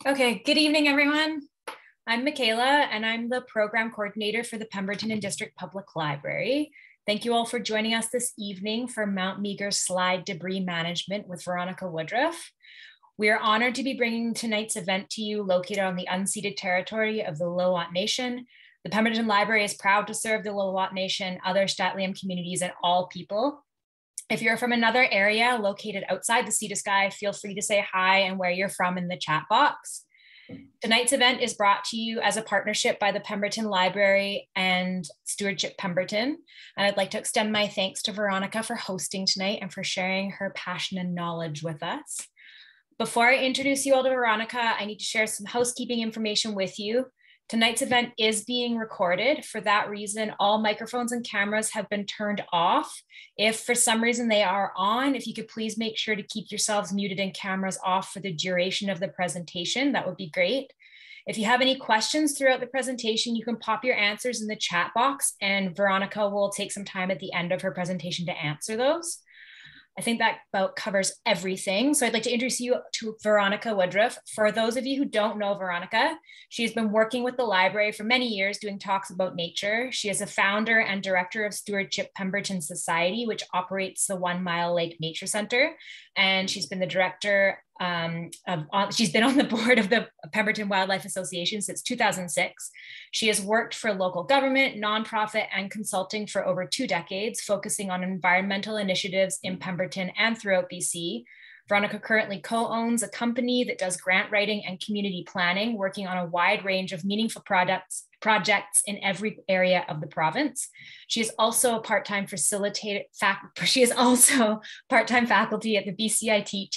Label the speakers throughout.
Speaker 1: Okay, good evening, everyone. I'm Michaela, and I'm the program coordinator for the Pemberton and District Public Library. Thank you all for joining us this evening for Mount Meager Slide Debris Management with Veronica Woodruff. We are honored to be bringing tonight's event to you located on the unceded territory of the Lillooet Nation. The Pemberton Library is proud to serve the Lillooet Nation, other St'át'imc communities, and all people. If you're from another area located outside the Sea to Sky, feel free to say hi and where you're from in the chat box. Tonight's event is brought to you as a partnership by the Pemberton Library and Stewardship Pemberton. And I'd like to extend my thanks to Veronica for hosting tonight and for sharing her passion and knowledge with us. Before I introduce you all to Veronica, I need to share some housekeeping information with you. Tonight's event is being recorded. For that reason, all microphones and cameras have been turned off. If for some reason they are on, if you could please make sure to keep yourselves muted and cameras off for the duration of the presentation, that would be great. If you have any questions throughout the presentation, you can pop your answers in the chat box and Veronica will take some time at the end of her presentation to answer those. I think that about covers everything. So I'd like to introduce you to Veronica Woodruff. For those of you who don't know Veronica, she's been working with the library for many years doing talks about nature. She is a founder and director of Stewardship Pemberton Society, which operates the 1 Mile Lake Nature Center. And she's been the director she's been on the board of the Pemberton Wildlife Association since 2006. She has worked for local government, nonprofit, and consulting for over 2 decades, focusing on environmental initiatives in Pemberton and throughout BC. Veronica currently co-owns a company that does grant writing and community planning, working on a wide range of meaningful projects in every area of the province. She is also a part-time faculty at the BCIT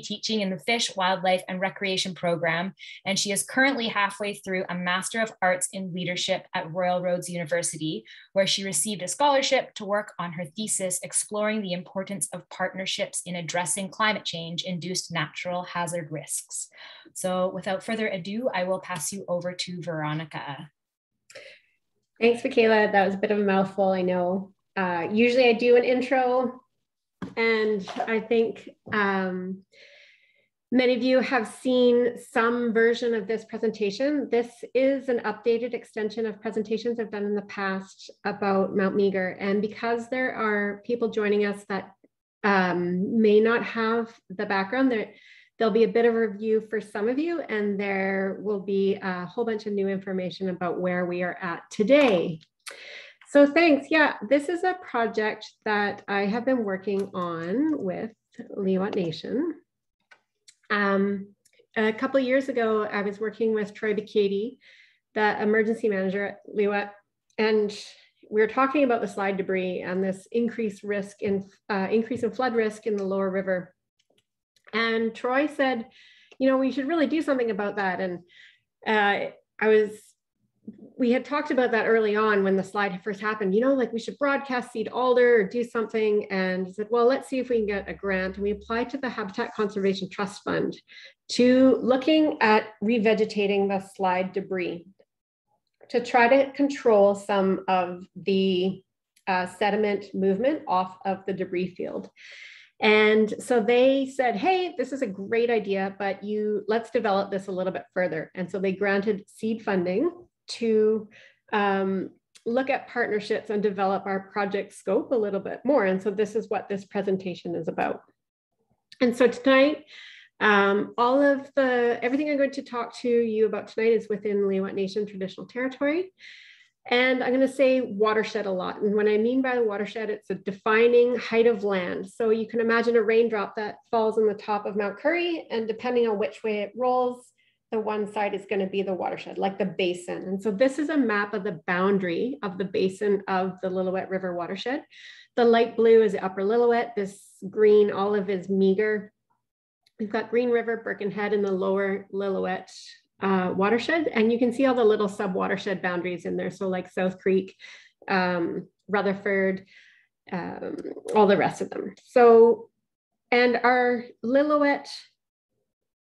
Speaker 1: teaching in the Fish, Wildlife, and Recreation program, and she is currently halfway through a Master of Arts in Leadership at Royal Roads University, where she received a scholarship to work on her thesis exploring the importance of partnerships in addressing climate change-induced natural hazard risks. So without further ado, I will pass you over to Veronica.
Speaker 2: Thanks, Michaela. That was a bit of a mouthful, I know. Usually I do an intro, and I think many of you have seen some version of this presentation. This is an updated extension of presentations I've done in the past about Mount Meager. And because there are people joining us that may not have the background, there'll be a bit of a review for some of you, and there will be a whole bunch of new information about where we are at today. So thanks. Yeah, this is a project that I have been working on with Lillooet Nation. A couple of years ago, I was working with Troy Bicady, the emergency manager at Lillooet, and we were talking about the slide debris and this increase in flood risk in the lower river. And Troy said, you know, we should really do something about that. And we had talked about that early on when the slide first happened, you know, like we should broadcast seed alder or do something. And he said, well, let's see if we can get a grant. And we applied to the Habitat Conservation Trust Fund to looking at revegetating the slide debris to try to control some of the sediment movement off of the debris field. And so they said, hey, this is a great idea, but let's develop this a little bit further. And so they granted seed funding to look at partnerships and develop our project scope a little bit more. And so this is what this presentation is about. And so tonight, everything I'm going to talk to you about tonight is within Lillooet Nation traditional territory. And I'm going to say watershed a lot. And when I mean by the watershed, it's a defining height of land. So you can imagine a raindrop that falls on the top of Mount Currie, and depending on which way it rolls, the one side is going to be the watershed, like the basin. And so this is a map of the boundary of the basin of the Lillooet River watershed. The light blue is the upper Lillooet. This green olive is Meager. We've got Green River, Birkenhead, and the lower Lillooet watershed. And you can see all the little sub-watershed boundaries in there. So like South Creek, Rutherford, all the rest of them. So, and our Lillooet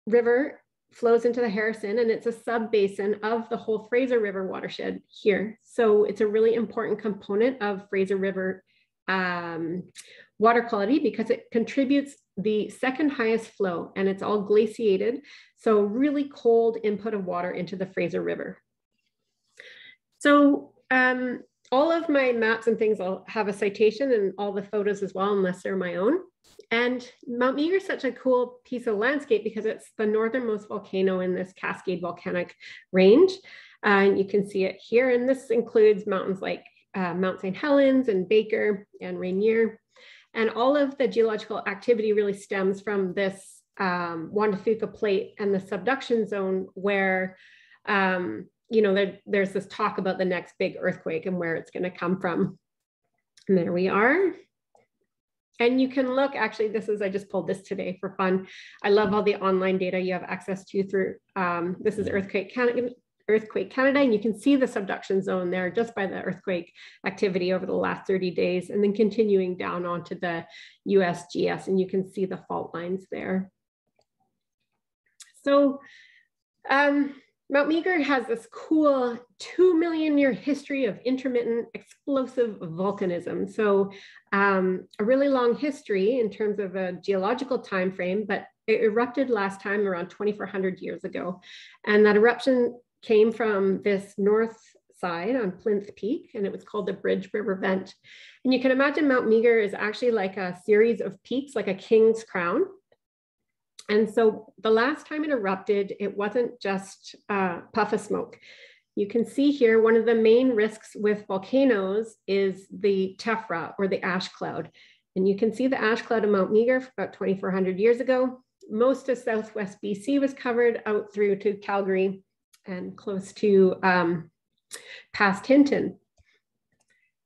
Speaker 2: River flows into the Harrison, and it's a sub-basin of the whole Fraser River watershed here. So it's a really important component of Fraser River water quality because it contributes the second highest flow, and it's all glaciated. So really cold input of water into the Fraser River. So all of my maps and things, I'll have a citation and all the photos as well, unless they're my own. And Mount Meager is such a cool piece of landscape because it's the northernmost volcano in this Cascade volcanic range. And you can see it here. And this includes mountains like Mount St. Helens and Baker and Rainier. And all of the geological activity really stems from this Juan de Fuca plate and the subduction zone where you know, there's this talk about the next big earthquake and where it's going to come from. And there we are. And you can look, actually, I just pulled this today for fun. I love all the online data you have access to through, this is Earthquake Canada, and you can see the subduction zone there just by the earthquake activity over the last 30 days, and then continuing down onto the USGS, and you can see the fault lines there. So, Mount Meager has this cool 2 million year history of intermittent explosive volcanism. So a really long history in terms of a geological time frame, but it erupted last time around 2,400 years ago. And that eruption came from this north side on Plinth Peak, and it was called the Bridge River Vent. And you can imagine Mount Meager is actually like a series of peaks, like a king's crown. And so the last time it erupted, it wasn't just a puff of smoke. You can see here, one of the main risks with volcanoes is the tephra, or the ash cloud. And you can see the ash cloud of Mount Meager about 2,400 years ago. Most of Southwest BC was covered out through to Calgary and close to past Hinton.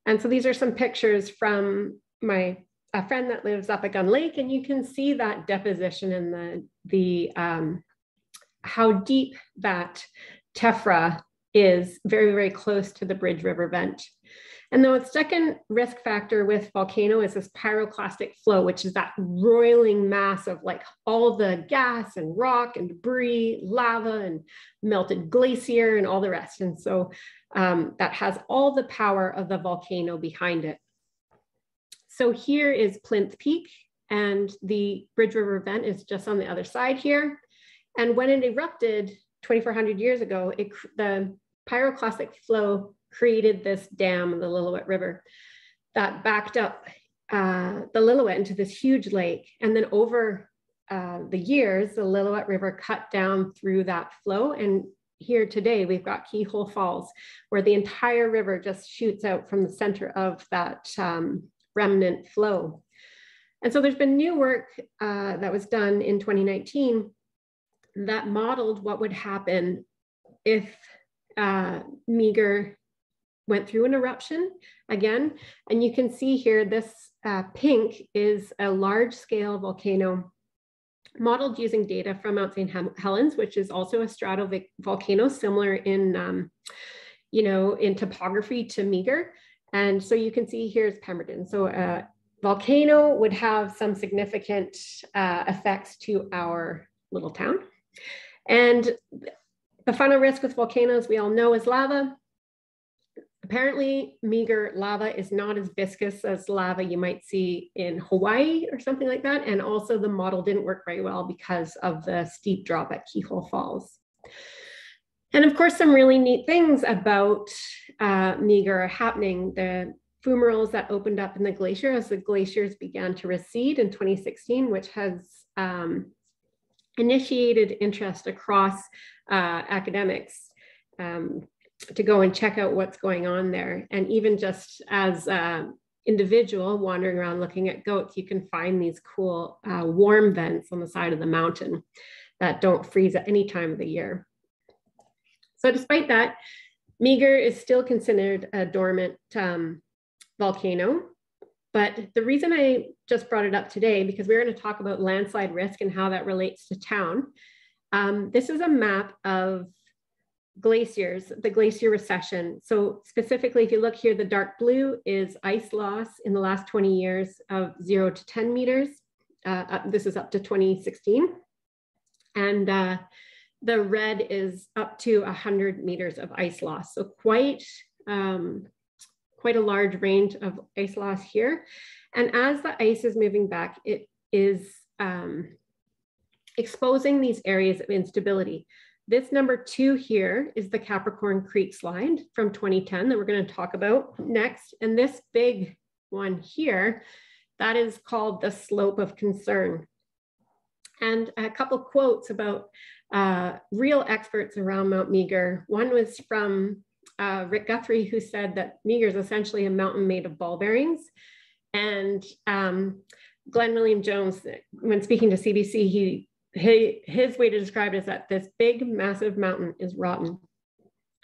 Speaker 2: And so these are some pictures from a friend that lives up at Gun Lake, and you can see that deposition and how deep that tephra is, very, very close to the Bridge River Vent. And the second risk factor with volcano is this pyroclastic flow, which is that roiling mass of like all the gas and rock and debris, lava and melted glacier and all the rest. And so that has all the power of the volcano behind it. So here is Plinth Peak, and the Bridge River Vent is just on the other side here. And when it erupted 2,400 years ago, the pyroclastic flow created this dam, the Lillooet River, that backed up the Lillooet into this huge lake. And then over the years, the Lillooet River cut down through that flow. And here today, we've got Keyhole Falls, where the entire river just shoots out from the center of that remnant flow. And so there's been new work that was done in 2019 that modeled what would happen if Meager went through an eruption again. And you can see here, this pink is a large scale volcano modeled using data from Mount St. Helens, which is also a stratovolcano, similar in, in topography to Meager. And so you can see here's Pemberton. So a volcano would have some significant effects to our little town. And the final risk with volcanoes, we all know, is lava. Apparently, Meager lava is not as viscous as lava you might see in Hawaii or something like that. And also the model didn't work very well because of the steep drop at Keyhole Falls. And of course, some really neat things about Meager are happening. The fumaroles that opened up in the glacier as the glaciers began to recede in 2016, which has initiated interest across academics to go and check out what's going on there. And even just as an individual wandering around looking at goats, you can find these cool warm vents on the side of the mountain that don't freeze at any time of the year. So despite that, Meager is still considered a dormant volcano. But the reason I just brought it up today, because we're going to talk about landslide risk and how that relates to town. This is a map of glaciers, the glacier recession. So specifically, if you look here, the dark blue is ice loss in the last 20 years of 0 to 10 meters. This is up to 2016. And the red is up to 100 meters of ice loss. So quite a large range of ice loss here. And as the ice is moving back, it is exposing these areas of instability. This number 2 here is the Capricorn Creek slide from 2010 that we're going to talk about next. And this big one here, that is called the slope of concern. And a couple quotes about real experts around Mount Meager. One was from Rick Guthrie, who said that Meager is essentially a mountain made of ball bearings. And Glenn William Jones, when speaking to CBC, his way to describe it is that this big, massive mountain is rotten.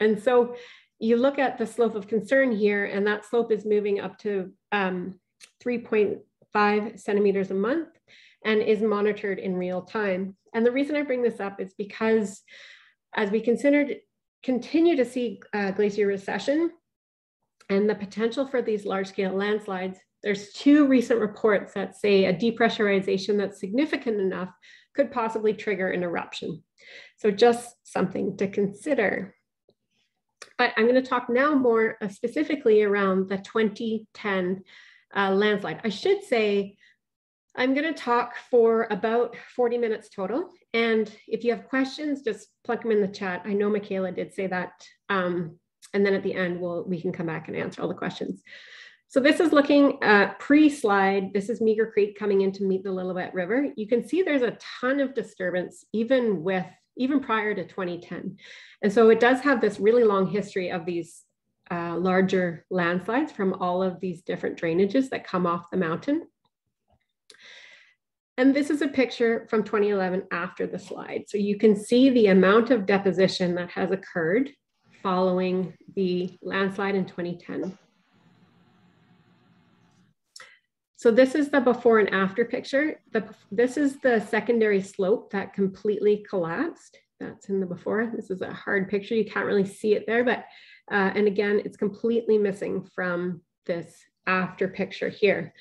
Speaker 2: And so you look at the slope of concern here, and that slope is moving up to 3.5 centimeters a month and is monitored in real time. And the reason I bring this up is because as we continue to see glacier recession and the potential for these large-scale landslides, there's 2 recent reports that say a depressurization that's significant enough could possibly trigger an eruption. So just something to consider. But I'm going to talk now more specifically around the 2010 landslide. I should say I'm going to talk for about 40 minutes total. And if you have questions, just plug them in the chat. I know Michaela did say that. And then at the end, we can come back and answer all the questions. So this is looking at pre-slide. This is Meager Creek coming in to meet the Lillooet River. You can see there's a ton of disturbance even prior to 2010. And so it does have this really long history of these larger landslides from all of these different drainages that come off the mountain. And this is a picture from 2011 after the slide. So you can see the amount of deposition that has occurred following the landslide in 2010. So this is the before and after picture. This is the secondary slope that completely collapsed. That's in the before. This is a hard picture. You can't really see it there, but, and again, it's completely missing from this after picture here.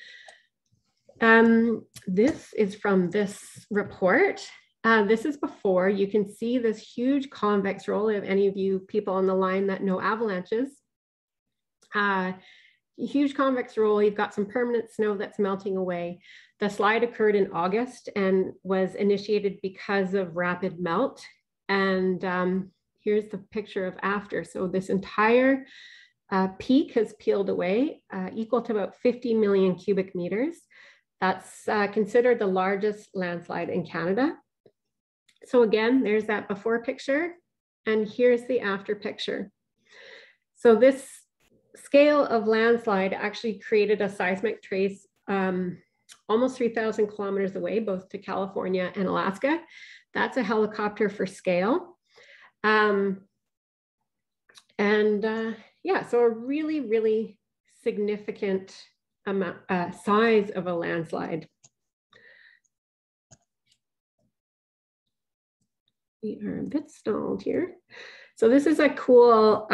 Speaker 2: This is from this report. This is before. You can see this huge convex roll. If any of you people on the line that know avalanches, huge convex roll, you've got some permanent snow that's melting away. The slide occurred in August and was initiated because of rapid melt. And here's the picture of after. So this entire peak has peeled away, equal to about 50 million cubic meters. That's considered the largest landslide in Canada. So again, there's that before picture, and here's the after picture. So this scale of landslide actually created a seismic trace almost 3,000 kilometers away, both to California and Alaska. That's a helicopter for scale. Yeah, so a really, really significant amount, size of a landslide. We are a bit stalled here. So this is a cool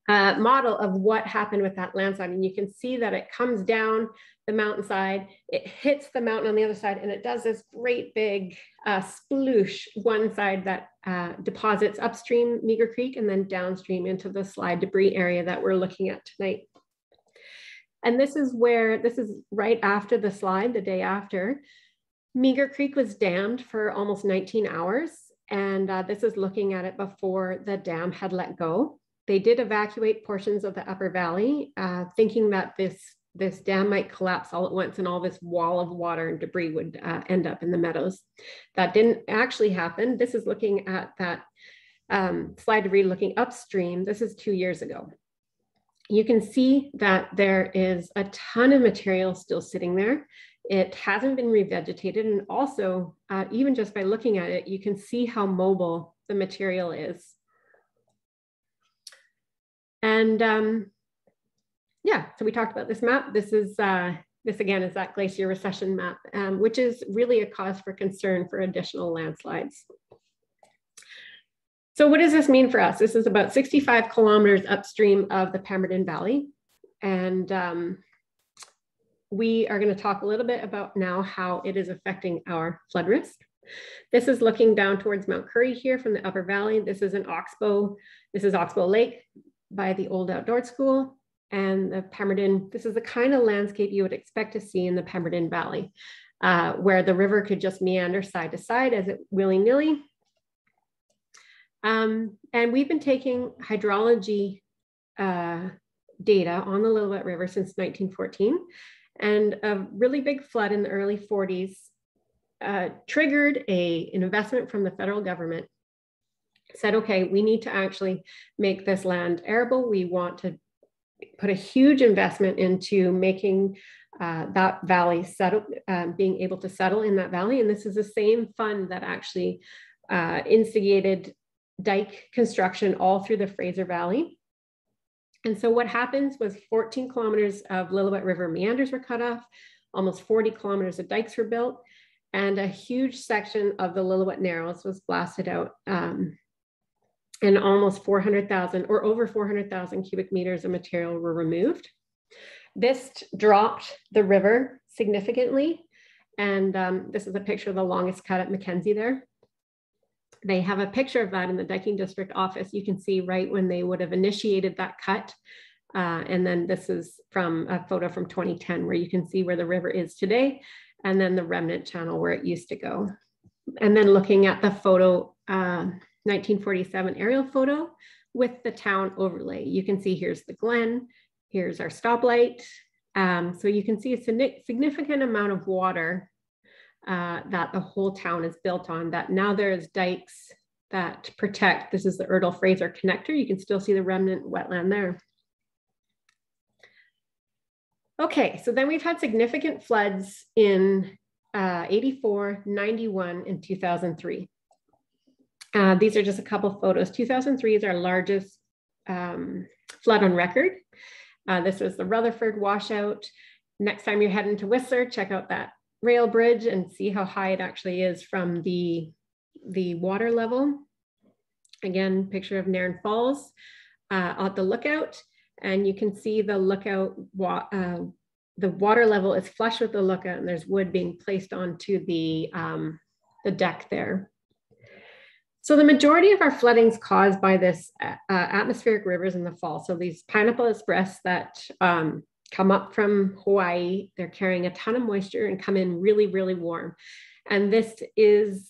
Speaker 2: model of what happened with that landslide. And you can see that it comes down the mountainside, it hits the mountain on the other side, and it does this great big sploosh one side that deposits upstream Meager Creek and then downstream into the slide debris area that we're looking at tonight. And this is right after the slide, the day after. Meager Creek was dammed for almost 19 hours. And this is looking at it before the dam had let go. They did evacuate portions of the upper valley, thinking that this dam might collapse all at once and all this wall of water and debris would end up in the meadows. That didn't actually happen. This is looking at that slide debris looking upstream. This is 2 years ago. You can see that there is a ton of material still sitting there. It hasn't been revegetated. And also, even just by looking at it, you can see how mobile the material is. And yeah, so we talked about this map. This again is that glacier recession map, which is really a cause for concern for additional landslides. So what does this mean for us? This is about 65 kilometers upstream of the Pemberton Valley. And we are going to talk a little bit about now how it is affecting our flood risk. This is looking down towards Mount Currie here from the upper valley. This is an Oxbow. This is Oxbow Lake by the old outdoor school. And the Pemberton, this is the kind of landscape you would expect to see in the Pemberton Valley. where the river could just meander side to side as it willy-nilly. And we've been taking hydrology data on the Lillooet River since 1914. And a really big flood in the early 40s triggered an investment from the federal government. Said, okay, we need to actually make this land arable. We want to put a huge investment into making that valley settle, being able to settle in that valley. And this is the same fund that actually instigated dike construction all through the Fraser Valley. And so what happens was 14 kilometers of Lillooet River meanders were cut off, almost 40 kilometers of dikes were built, and a huge section of the Lillooet Narrows was blasted out. And almost 400,000 or over 400,000 cubic meters of material were removed. This dropped the river significantly. And this is a picture of the longest cut at Mackenzie there. They have a picture of that in the Diking District office. You can see right when they would have initiated that cut. And then this is from a photo from 2010 where you can see where the river is today, and then the remnant channel where it used to go. And then looking at the photo, 1947 aerial photo with the town overlay. You can see here's the Glen, here's our stoplight. So you can see a significant amount of water that the whole town is built on, that now there's dikes that protect. This is the Erdel-Fraser connector. You can still see the remnant wetland there. Okay, so then we've had significant floods in 84, 91, and 2003. These are just a couple photos. 2003 is our largest flood on record. This was the Rutherford washout. Next time you're heading to Whistler, check out that rail bridge and see how high it actually is from the water level. Again, picture of Nairn Falls at the lookout. And you can see the lookout, the water level is flush with the lookout, and there's wood being placed onto the deck there. So the majority of our flooding is caused by this atmospheric rivers in the fall. So these Pineapple Express that come up from Hawaii, they're carrying a ton of moisture and come in really, really warm. And this is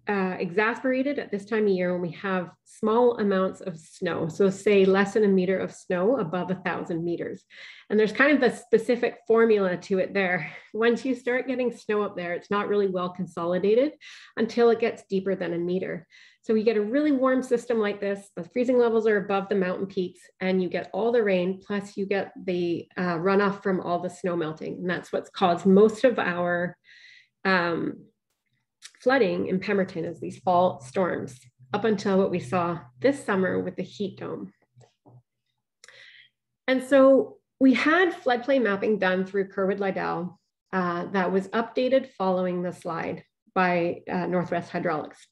Speaker 2: exacerbated at this time of year when we have small amounts of snow. So say less than a meter of snow above 1,000 meters. And there's kind of a specific formula to it there. Once you start getting snow up there, it's not really well consolidated until it gets deeper than a meter. So we get a really warm system like this, the freezing levels are above the mountain peaks, and you get all the rain, plus you get the runoff from all the snow melting. And that's what's caused most of our flooding in Pemberton, is these fall storms, up until what we saw this summer with the heat dome. And so we had floodplain mapping done through Kerwood Liddell that was updated following the slide by Northwest Hydraulics.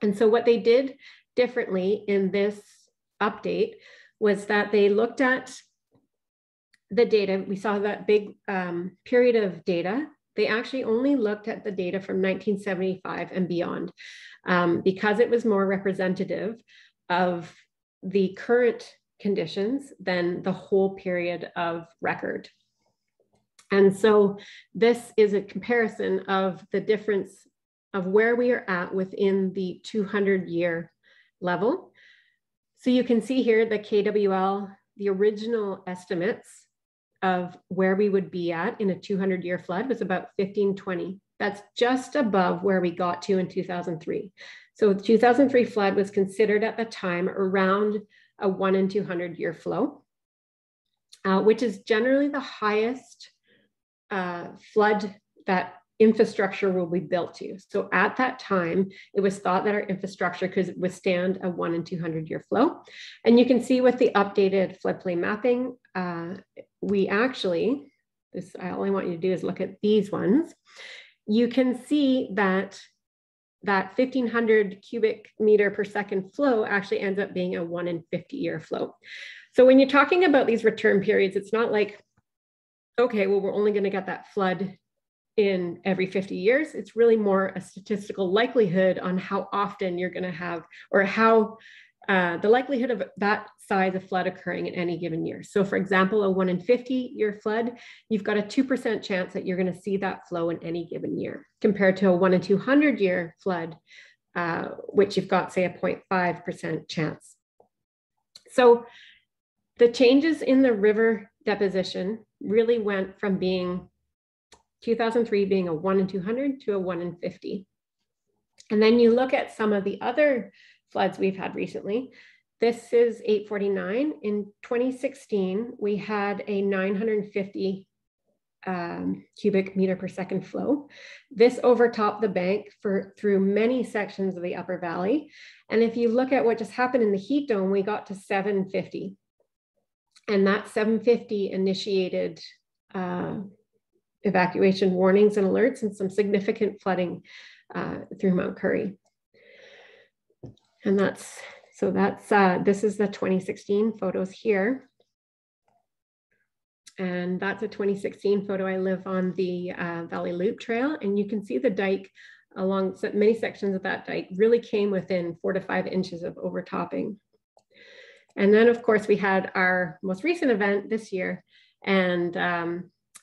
Speaker 2: And so what they did differently in this update was that they looked at the data. We saw that big period of data. They actually only looked at the data from 1975 and beyond because it was more representative of the current conditions than the whole period of record. And so this is a comparison of the difference of where we are at within the 200-year level. So you can see here the KWL, the original estimates of where we would be at in a 200-year flood was about 1520. That's just above where we got to in 2003. So the 2003 flood was considered at the time around a 1 in 200-year flow, which is generally the highest flood that infrastructure will be built to. So at that time, it was thought that our infrastructure could withstand a 1 in 200-year flow. And you can see with the updated floodplain mapping, we actually, all I want you to do is look at these ones. You can see that 1,500 cubic meter per second flow actually ends up being a 1 in 50-year flow. So when you're talking about these return periods, it's not like, okay, well, we're only going to get that flood in every 50 years. It's really more a statistical likelihood on how often you're going to have, or how the likelihood of that size of flood occurring in any given year. So for example, a 1 in 50 year flood, you've got a 2% chance that you're going to see that flow in any given year, compared to a 1 in 200 year flood, which you've got, say, a 0.5% chance. So the changes in the river deposition really went from being 2003 being a 1 in 200 to a 1 in 50. And then you look at some of the other floods we've had recently. This is 849. In 2016, we had a 950 cubic meter per second flow. This overtopped the bank through many sections of the upper valley. And if you look at what just happened in the heat dome, we got to 750. And that 750 initiated evacuation warnings and alerts and some significant flooding through Mount Currie. And this is the 2016 photos here. And that's a 2016 photo. I live on the Valley Loop Trail, and you can see the dike along many sections of that dike really came within 4 to 5 inches of overtopping. And then of course we had our most recent event this year. And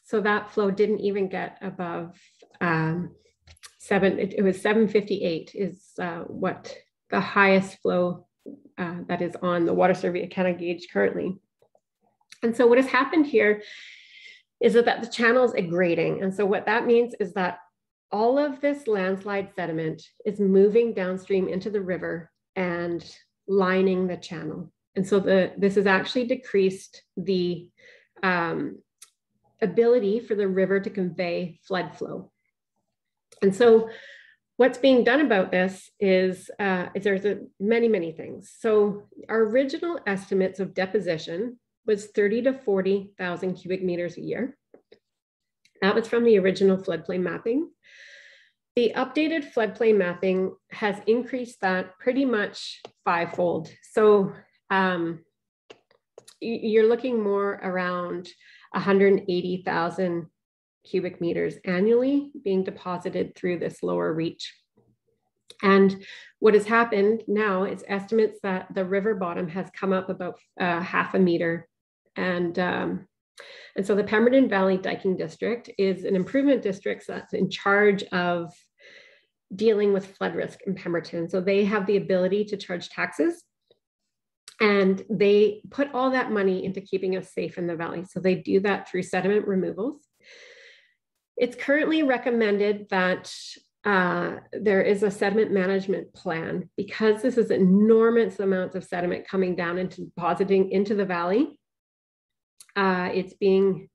Speaker 2: so that flow didn't even get above it was 758 is what the highest flow that is on the Water Survey of Canada gauge currently. And so what has happened here is that the channel is aggrading. And so what that means is that all of this landslide sediment is moving downstream into the river and lining the channel. And so this has actually decreased the ability for the river to convey flood flow. And so what's being done about this is there's many things. So our original estimates of deposition was 30 to 40,000 cubic meters a year. That was from the original floodplain mapping. The updated floodplain mapping has increased that pretty much 5-fold. So you're looking more around 180,000 cubic meters annually being deposited through this lower reach. And what has happened now is estimates that the river bottom has come up about 0.5 meter. And so the Pemberton Valley Diking District is an improvement district that's in charge of dealing with flood risk in Pemberton. So they have the ability to charge taxes, and they put all that money into keeping us safe in the valley. So they do that through sediment removals. It's currently recommended that there is a sediment management plan, because this is enormous amounts of sediment coming down and depositing into the valley. It's being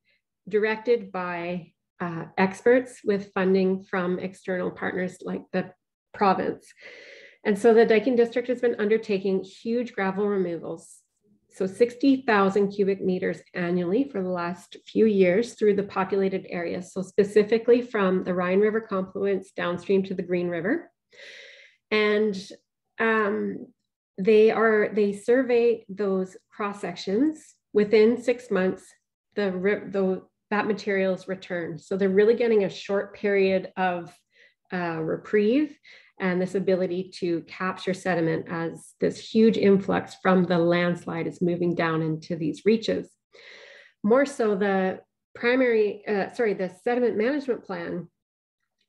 Speaker 2: directed by experts with funding from external partners like the province. And so the Diking District has been undertaking huge gravel removals. So 60,000 cubic meters annually for the last few years through the populated areas. So specifically from the Rhine River confluence downstream to the Green River. And they survey those cross sections. Within 6 months, that material is returned. So they're really getting a short period of reprieve and this ability to capture sediment as this huge influx from the landslide is moving down into these reaches. More so, the sediment management plan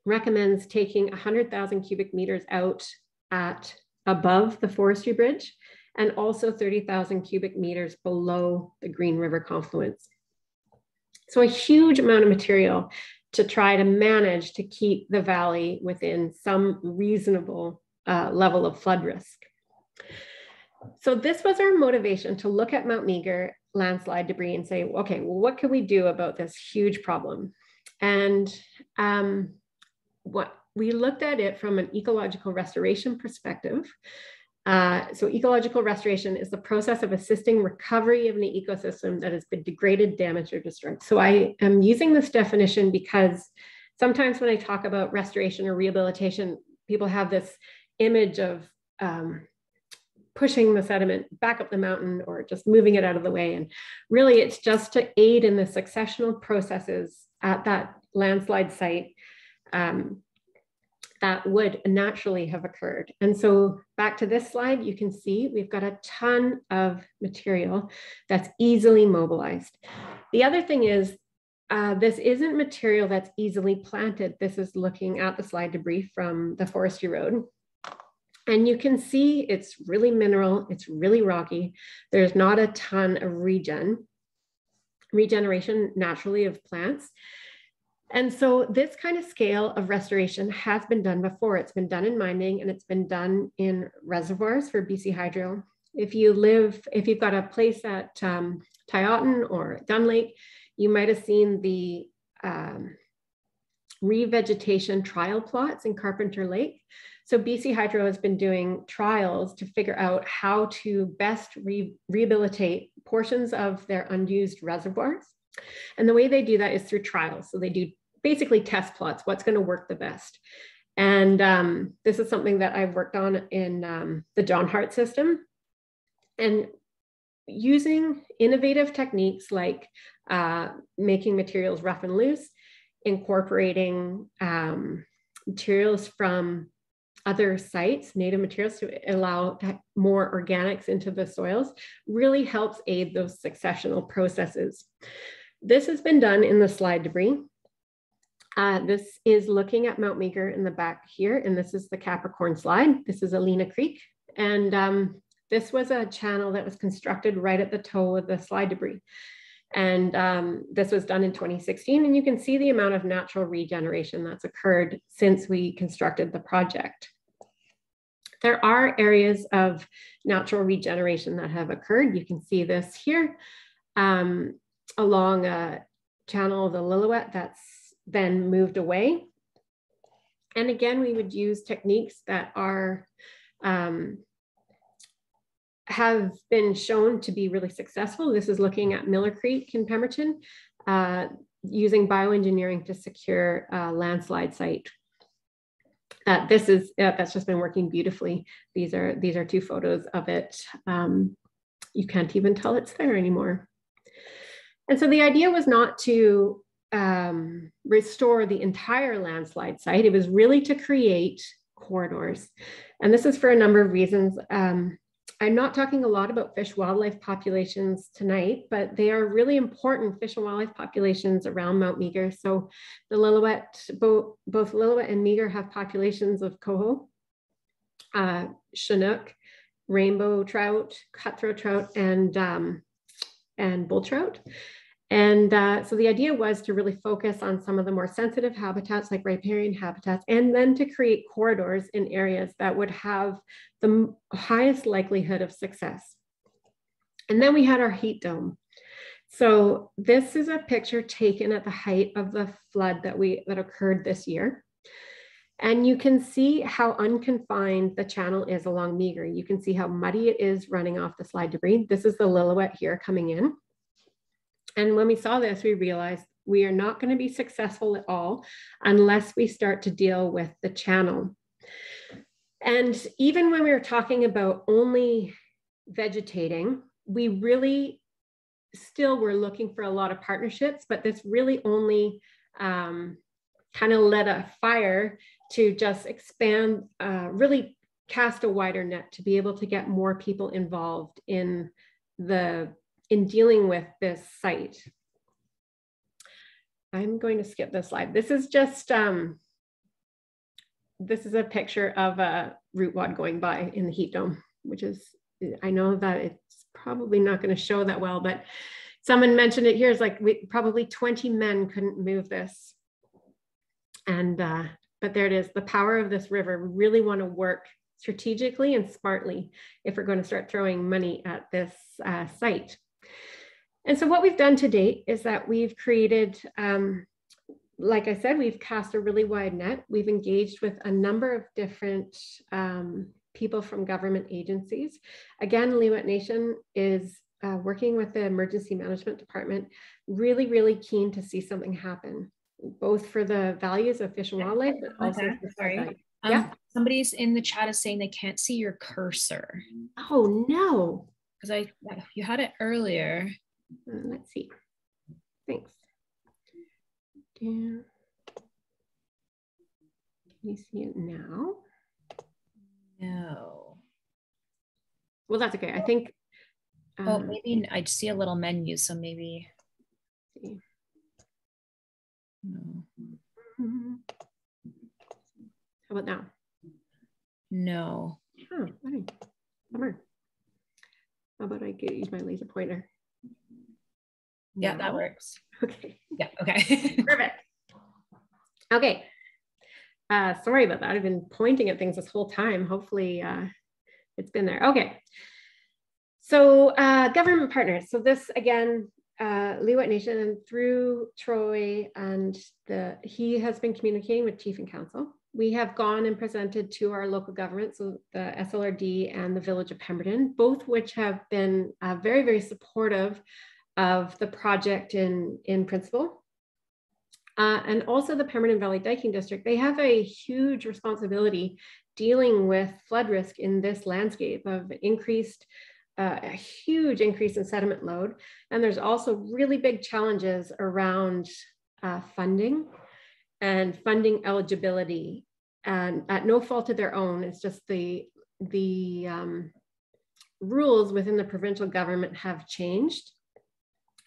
Speaker 2: recommends taking 100,000 cubic meters out at above the forestry bridge, and also 30,000 cubic meters below the Green River confluence. So a huge amount of material to try to manage to keep the valley within some reasonable level of flood risk. So this was our motivation to look at Mount Meager landslide debris and say, okay, well, what can we do about this huge problem? And what we looked at it from an ecological restoration perspective. So ecological restoration is the process of assisting recovery of an ecosystem that has been degraded, damaged, or destroyed. So I am using this definition because sometimes when I talk about restoration or rehabilitation, people have this image of pushing the sediment back up the mountain or just moving it out of the way. And really it's just to aid in the successional processes at that landslide site that would naturally have occurred. And so back to this slide, you can see we've got a ton of material that's easily mobilized. The other thing is, this isn't material that's easily planted. This is looking at the slide debris from the forestry road. And you can see it's really mineral, it's really rocky. There's not a ton of regeneration naturally of plants. And so this kind of scale of restoration has been done before. It's been done in mining and it's been done in reservoirs for BC Hydro. If you've got a place at Tyotin or Gun Lake, you might have seen the revegetation trial plots in Carpenter Lake. So BC Hydro has been doing trials to figure out how to best rehabilitate portions of their unused reservoirs. And the way they do that is through trials. So they do basically test plots, what's going to work the best. And this is something that I've worked on in the John Hart system. And using innovative techniques like making materials rough and loose, incorporating materials from other sites, native materials, to allow more organics into the soils, really helps aid those successional processes. This has been done in the slide debris. This is looking at Mount Meager in the back here, and this is the Capricorn slide. This is Alena Creek, and this was a channel that was constructed right at the toe of the slide debris. And this was done in 2016, and you can see the amount of natural regeneration that's occurred since we constructed the project. There are areas of natural regeneration that have occurred. You can see this here along a channel of the Lillooet that's then moved away. And again, we would use techniques that are have been shown to be really successful. This is looking at Miller Creek in Pemberton, using bioengineering to secure a landslide site. That's just been working beautifully. These are two photos of it. You can't even tell it's there anymore. And so the idea was not to restore the entire landslide site. It was really to create corridors. And this is for a number of reasons. I'm not talking a lot about fish wildlife populations tonight, but they are really important fish and wildlife populations around Mount Meager. So the Lillooet, both Lillooet and Meager have populations of coho, Chinook, rainbow trout, cutthroat trout, and bull trout. And so the idea was to really focus on some of the more sensitive habitats like riparian habitats, and then to create corridors in areas that would have the highest likelihood of success. And then we had our heat dome. So this is a picture taken at the height of the flood that occurred this year. And you can see how unconfined the channel is along Meager. You can see how muddy it is running off the slide debris. This is the Lillooet here coming in. And when we saw this, we realized we are not going to be successful at all unless we start to deal with the channel. And even when we were talking about only vegetating, we really still were looking for a lot of partnerships, but this really only kind of lit a fire to just expand, really cast a wider net to be able to get more people involved in dealing with this site. I'm going to skip this slide. This is just, this is a picture of a root wad going by in the heat dome, which is, I know that it's probably not going to show that well, but someone mentioned it here. It's like probably 20 men couldn't move this. And, but there it is, the power of this river. We really want to work strategically and smartly if we're going to start throwing money at this site. And so what we've done to date is that we've created, like I said, we've cast a really wide net. We've engaged with a number of different people from government agencies. Again, Lillooet Nation is working with the Emergency Management Department, really, really keen to see something happen, both for the values of fish and wildlife, but also for
Speaker 1: sorry.
Speaker 2: Yeah.
Speaker 1: Somebody's in the chat is saying they can't see your cursor.
Speaker 2: Oh no.
Speaker 1: Because you had it earlier.
Speaker 2: Let's see. Thanks. Yeah. Can you see it now?
Speaker 1: No.
Speaker 2: Well, that's okay. I think.
Speaker 1: Oh, maybe I see a little menu, so maybe.
Speaker 2: See.
Speaker 1: No.
Speaker 2: How about now?
Speaker 1: No.
Speaker 2: Oh, funny. Bummer. How about I use my laser pointer?
Speaker 1: Yeah, that works.
Speaker 2: Okay.
Speaker 1: Yeah, okay.
Speaker 2: Perfect. Okay. Sorry about that. I've been pointing at things this whole time. Hopefully it's been there. Okay. So government partners. So this again, Lillooet Nation, and through Troy, and he has been communicating with Chief and Council. We have gone and presented to our local government, so the SLRD and the Village of Pemberton, both which have been very, very supportive of the project in principle. And also the Pemberton Valley Diking District. They have a huge responsibility dealing with flood risk in this landscape of a huge increase in sediment load. And there's also really big challenges around funding and funding eligibility, and at no fault of their own. It's just the rules within the provincial government have changed.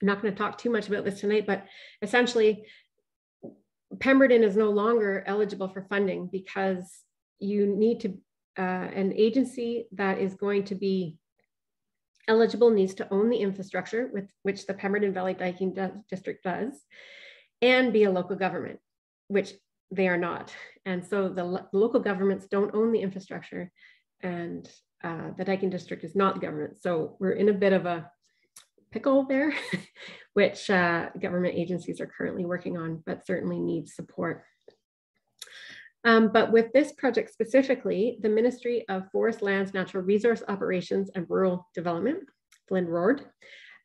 Speaker 2: I'm not going to talk too much about this tonight, but essentially Pemberton is no longer eligible for funding because you need to, an agency that is going to be eligible needs to own the infrastructure, with which the Pemberton Valley Diking District does, and be a local government, which they are not. And so the local governments don't own the infrastructure, and the Diking District is not the government. So we're in a bit of a pickle there, which government agencies are currently working on, but certainly need support. But with this project specifically, the Ministry of Forest Lands, Natural Resource Operations and Rural Development, FLNRORD,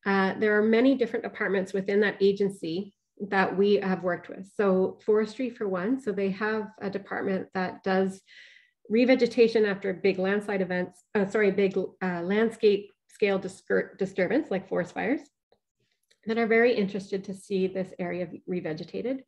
Speaker 2: there are many different departments within that agency that we have worked with. So forestry for one, so they have a department that does revegetation after big landslide events, big landscape scale disturbance like forest fires, that are very interested to see this area revegetated.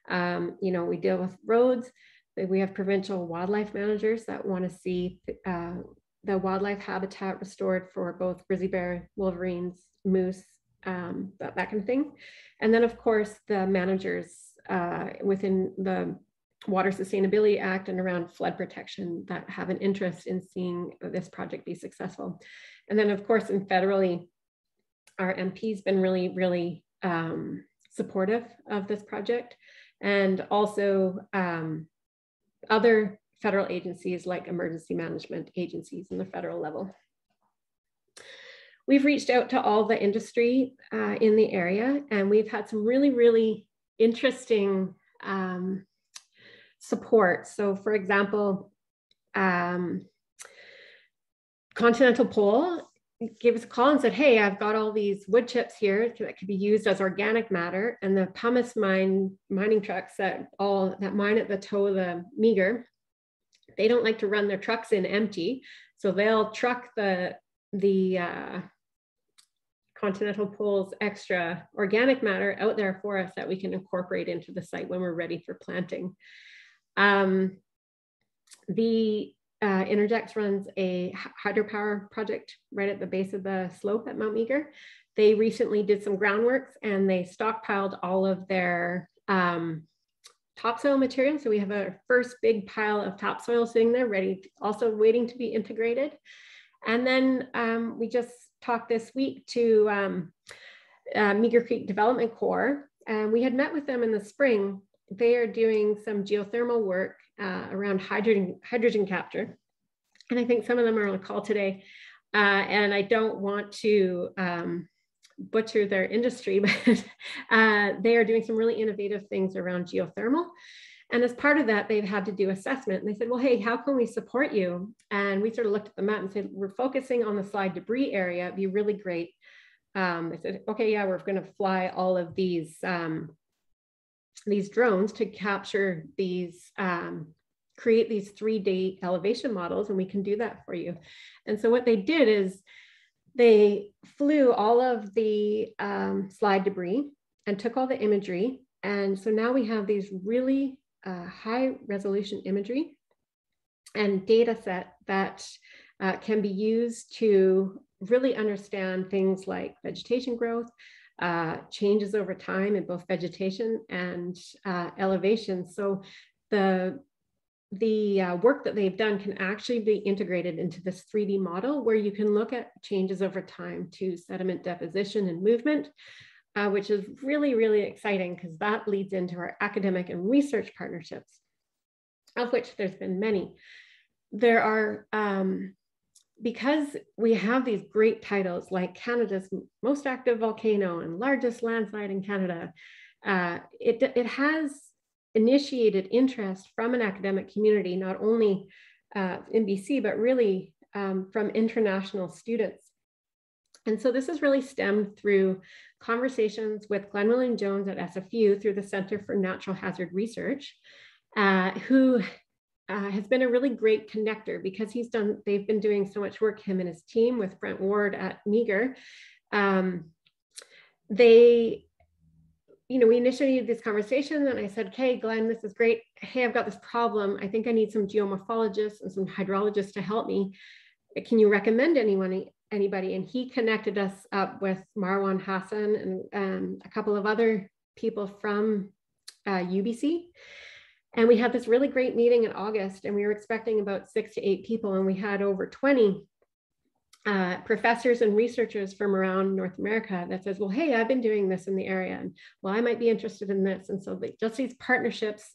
Speaker 2: You know, we deal with roads. We have provincial wildlife managers that want to see the wildlife habitat restored for both grizzly bear, wolverines, moose, that kind of thing. And then of course the managers within the Water Sustainability Act and around flood protection that have an interest in seeing this project be successful. And then of course in federally, our MP's been really, really supportive of this project, and also other federal agencies like emergency management agencies in the federal level. We've reached out to all the industry in the area, and we've had some really, really interesting support. So for example, Continental Pole gave us a call and said, hey, I've got all these wood chips here that could be used as organic matter. And the pumice mining trucks that mine at the toe of the Meager, they don't like to run their trucks in empty. So they'll truck the Continental Pole's extra organic matter out there for us that we can incorporate into the site when we're ready for planting. Interdex runs a hydropower project right at the base of the slope at Mount Meager. They recently did some groundworks and they stockpiled all of their topsoil material. So we have a first big pile of topsoil sitting there ready, also waiting to be integrated. And then we just talked this week to Meager Creek Development Corps, and we had met with them in the spring. They are doing some geothermal work around hydrogen capture. And I think some of them are on a call today. And I don't want to butcher their industry, but they are doing some really innovative things around geothermal. And as part of that, they've had to do assessment. And they said, well, hey, how can we support you? And we sort of looked at the map and said, we're focusing on the slide debris area. It'd be really great. They said, okay, yeah, we're going to fly all of these drones to capture these, create these 3D elevation models, and we can do that for you. And so what they did is they flew all of the slide debris and took all the imagery. And so now we have these really high resolution imagery and data set that can be used to really understand things like vegetation growth, changes over time in both vegetation and elevation. So the work that they've done can actually be integrated into this 3D model where you can look at changes over time to sediment deposition and movement, which is really, really exciting because that leads into our academic and research partnerships, of which there's been many. There are, because we have these great titles like Canada's most active volcano and largest landslide in Canada, it has initiated interest from an academic community, not only in BC, but really from international students. And so this has really stemmed through conversations with Glenn William Jones at SFU through the Center for Natural Hazard Research, who has been a really great connector because they've been doing so much work, him and his team, with Brent Ward at Meager. We initiated this conversation and I said, okay, Glenn, this is great. Hey, I've got this problem. I think I need some geomorphologists and some hydrologists to help me. Can you recommend anybody? And he connected us up with Marwan Hassan and a couple of other people from UBC. And we had this really great meeting in August, and we were expecting about 6 to 8 people, and we had over 20 professors and researchers from around North America that says, well, hey, I've been doing this in the area, and well, I might be interested in this. And so just these partnerships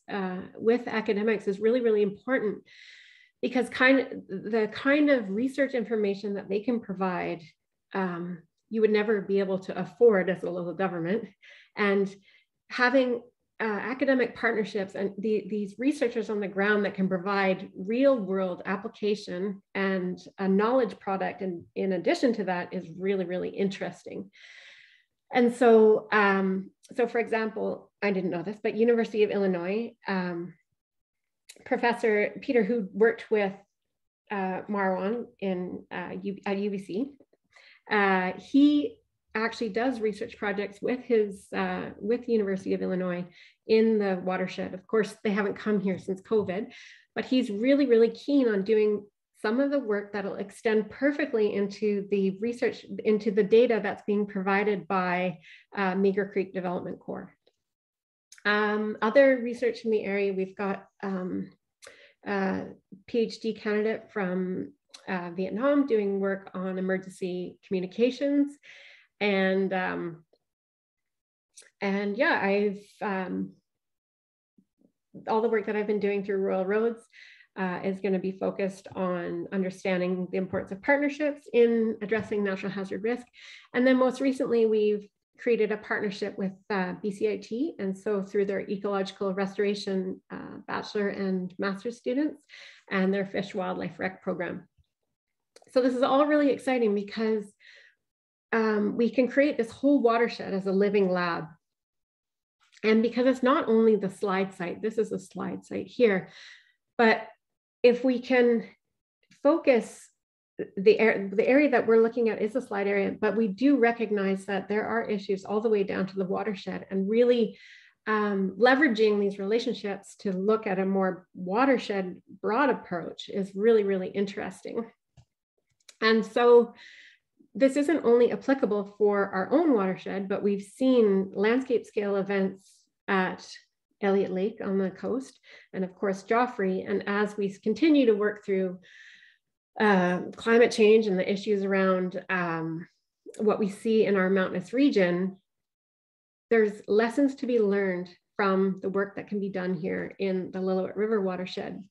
Speaker 2: with academics is really, really important because the kind of research information that they can provide, you would never be able to afford as a local government. And having academic partnerships and these researchers on the ground that can provide real world application and a knowledge product, and in addition to that, is really, really interesting. And so, for example, I didn't know this, but University of Illinois, Professor Peter, who worked with Marwan at UBC, he actually does research projects with the University of Illinois in the watershed. Of course, they haven't come here since COVID, but he's really, really keen on doing some of the work that'll extend perfectly into the research, into the data that's being provided by Meager Creek Development Corps. Other research in the area, we've got a PhD candidate from Vietnam doing work on emergency communications. And yeah, I've all the work that I've been doing through Rural Roads is going to be focused on understanding the importance of partnerships in addressing natural hazard risk. And then most recently, we've created a partnership with BCIT. And so through their ecological restoration bachelor and master's students and their fish wildlife rec program. So this is all really exciting because we can create this whole watershed as a living lab. And because it's not only the slide site, this is a slide site here, but if we can focus, the area that we're looking at is a slide area, but we do recognize that there are issues all the way down to the watershed, and really leveraging these relationships to look at a more watershed broad approach is really, really interesting. And so this isn't only applicable for our own watershed, but we've seen landscape scale events at Elliott Lake on the coast, and of course, Joffrey. And as we continue to work through climate change and the issues around what we see in our mountainous region, there's lessons to be learned from the work that can be done here in the Lillooet River watershed.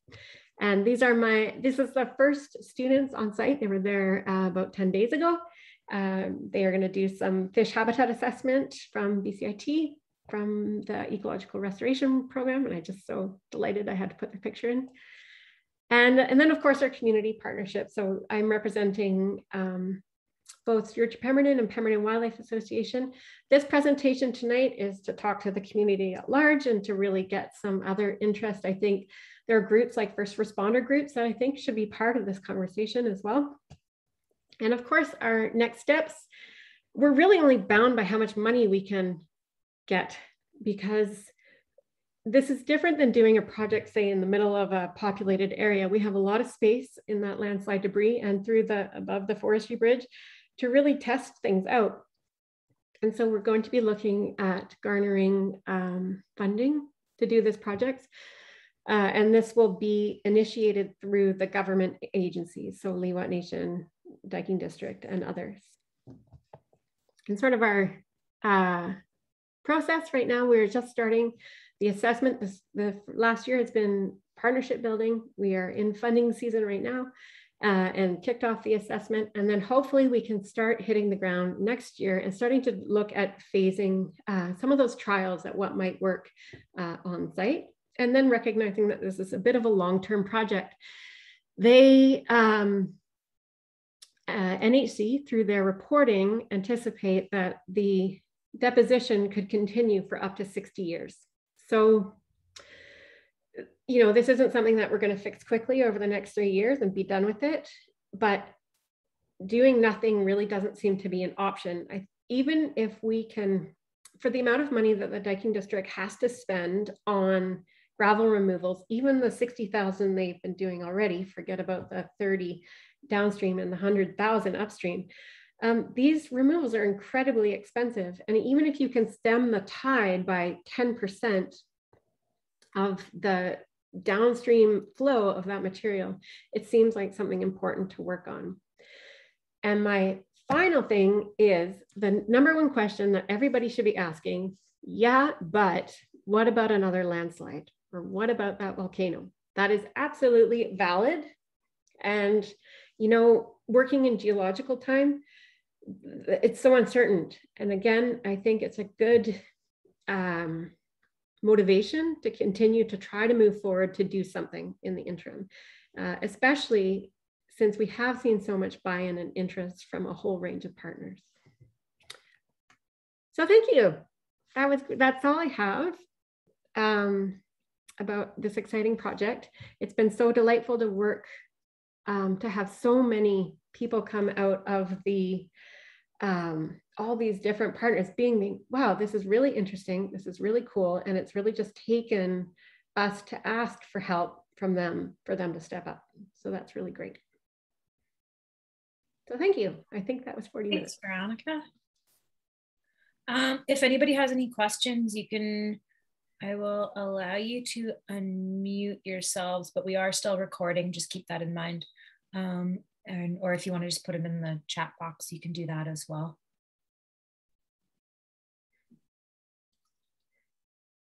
Speaker 2: And this is the first students on site. They were there about 10 days ago. They are going to do some fish habitat assessment from BCIT, from the ecological restoration program. And I'm just so delighted I had to put the picture in. And then of course our community partnership. So I'm representing both Stewardship Pemberton and Pemberton Wildlife Association. This presentation tonight is to talk to the community at large and to really get some other interest. I think there are groups like first responder groups that I think should be part of this conversation as well. And of course, our next steps, we're really only bound by how much money we can get, because this is different than doing a project, say, in the middle of a populated area. We have a lot of space in that landslide debris and above the forestry bridge to really test things out. And so we're going to be looking at garnering funding to do this project. And this will be initiated through the government agencies, so Lillooet Nation, Diking District, and others. And sort of our process right now, we're just starting the assessment. The last year has been partnership building. We are in funding season right now and kicked off the assessment. And then hopefully we can start hitting the ground next year and starting to look at phasing some of those trials at what might work on site. And then recognizing that this is a bit of a long-term project. They, NHC, through their reporting, anticipate that the deposition could continue for up to 60 years. So, you know, this isn't something that we're going to fix quickly over the next 3 years and be done with it, but doing nothing really doesn't seem to be an option. Even if we can, for the amount of money that the Diking District has to spend on gravel removals, even the 60,000 they've been doing already, forget about the 30 downstream and the 100,000 upstream. These removals are incredibly expensive. And even if you can stem the tide by 10% of the downstream flow of that material, it seems like something important to work on. And my final thing is the number one question that everybody should be asking, yeah, but what about another landslide? Or what about that volcano? That is absolutely valid. And, you know, working in geological time, it's so uncertain. And again, I think it's a good motivation to continue to try to move forward to do something in the interim, especially since we have seen so much buy-in and interest from a whole range of partners. So thank you. That's all I have about this exciting project. It's been so delightful to work, to have so many people come out of the all these different partners being, wow, this is really interesting. This is really cool. And it's really just taken us to ask for help from them, for them to step up. So that's really great. So thank you. I think that was 40 minutes.
Speaker 1: Thanks, Veronica. If anybody has any questions, I will allow you to unmute yourselves, but we are still recording. Just keep that in mind. Or if you want to just put them in the chat box, you can do that as well.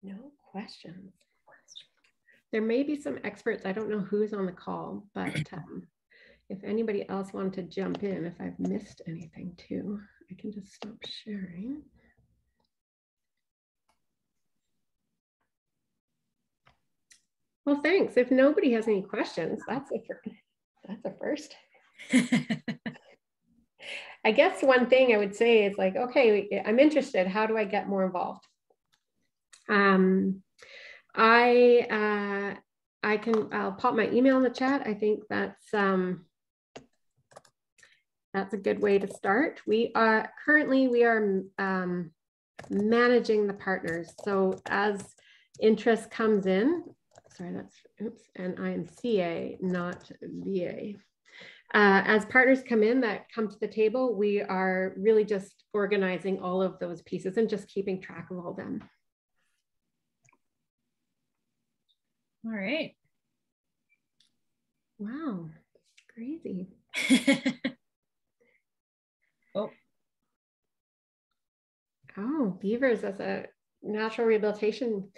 Speaker 2: No questions. There may be some experts. I don't know who's on the call, but if anybody else wanted to jump in, if I've missed anything too, I can just stop sharing. Well, thanks. If nobody has any questions, that's a first. I guess one thing I would say is like, okay, I'm interested. How do I get more involved? I'll pop my email in the chat. I think that's a good way to start. We are managing the partners. So as interest comes in, sorry, and I am CA, not VA. As partners come in that come to the table, we are really just organizing all of those pieces and just keeping track of all of them.
Speaker 1: All right.
Speaker 2: Wow, crazy. Oh, beavers as a natural rehabilitation.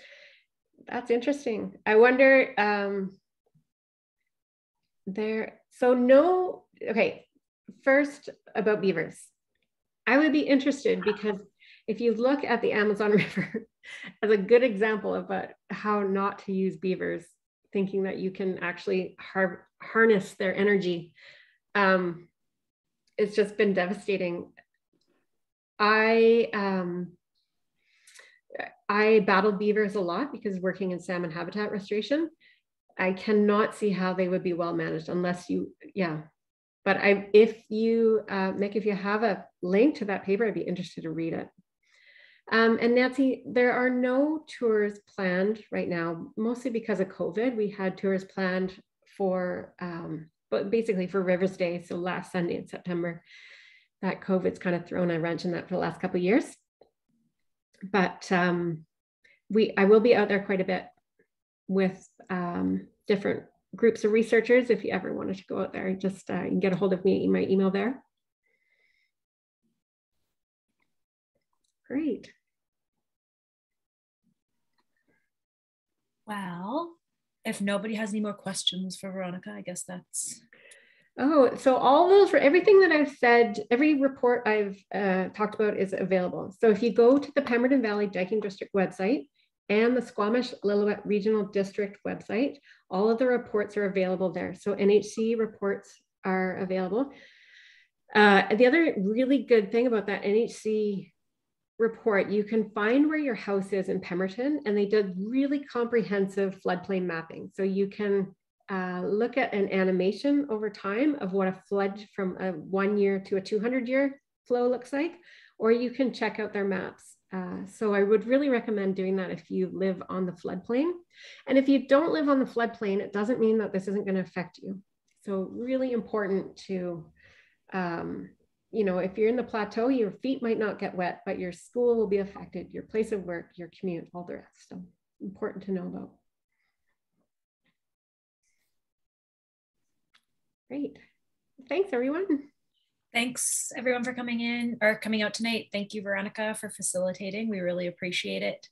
Speaker 2: That's interesting. I wonder, okay, first about beavers. I would be interested because if you look at the Amazon River as a good example about how not to use beavers, thinking that you can actually harness their energy, it's just been devastating. I battle beavers a lot because working in salmon habitat restoration, I cannot see how they would be well managed unless you, But if you, Mick, if you have a link to that paper, I'd be interested to read it. And Nancy, there are no tours planned right now, mostly because of COVID. We had tours planned for, but basically for Rivers Day, so last Sunday in September. That COVID's kind of thrown a wrench in that for the last couple of years. But I will be out there quite a bit with different groups of researchers. If you ever wanted to go out there, just you can get a hold of me in my email there. Great.
Speaker 1: Well, if nobody has any more questions for Veronica, I guess that's...
Speaker 2: Oh, so all those, for everything that I've said, every report I've talked about is available. So if you go to the Pemberton Valley Diking District website and the Squamish-Lillooet Regional District website, all of the reports are available there. So NHC reports are available. The other really good thing about that NHC report, you can find where your house is in Pemberton, and they did really comprehensive floodplain mapping. So you can look at an animation over time of what a flood from a 1 year to a 200-year flow looks like, or you can check out their maps. So I would really recommend doing that if you live on the floodplain. And if you don't live on the floodplain, it doesn't mean that this isn't going to affect you. So really important to, you know, if you're in the plateau, your feet might not get wet, but your school will be affected, your place of work, your commute, all the rest. So important to know about. Great. Thanks, everyone.
Speaker 1: Thanks, everyone, for coming in or coming out tonight. Thank you, Veronica, for facilitating. We really appreciate it.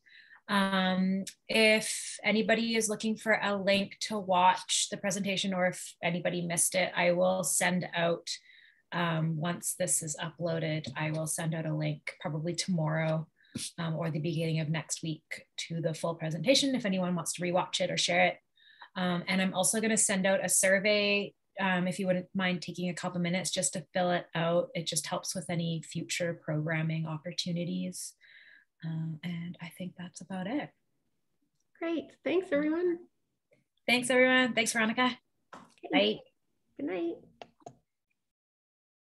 Speaker 1: If anybody is looking for a link to watch the presentation, or if anybody missed it, I will send out, once this is uploaded, I will send out a link probably tomorrow or the beginning of next week to the full presentation if anyone wants to rewatch it or share it. And I'm also going to send out a survey if you wouldn't mind taking a couple minutes just to fill it out. It just helps with any future programming opportunities. And I think that's about it.
Speaker 2: Great. Thanks, everyone.
Speaker 1: Thanks, everyone. Thanks, Veronica.
Speaker 2: Okay.
Speaker 1: Bye.
Speaker 2: Good night.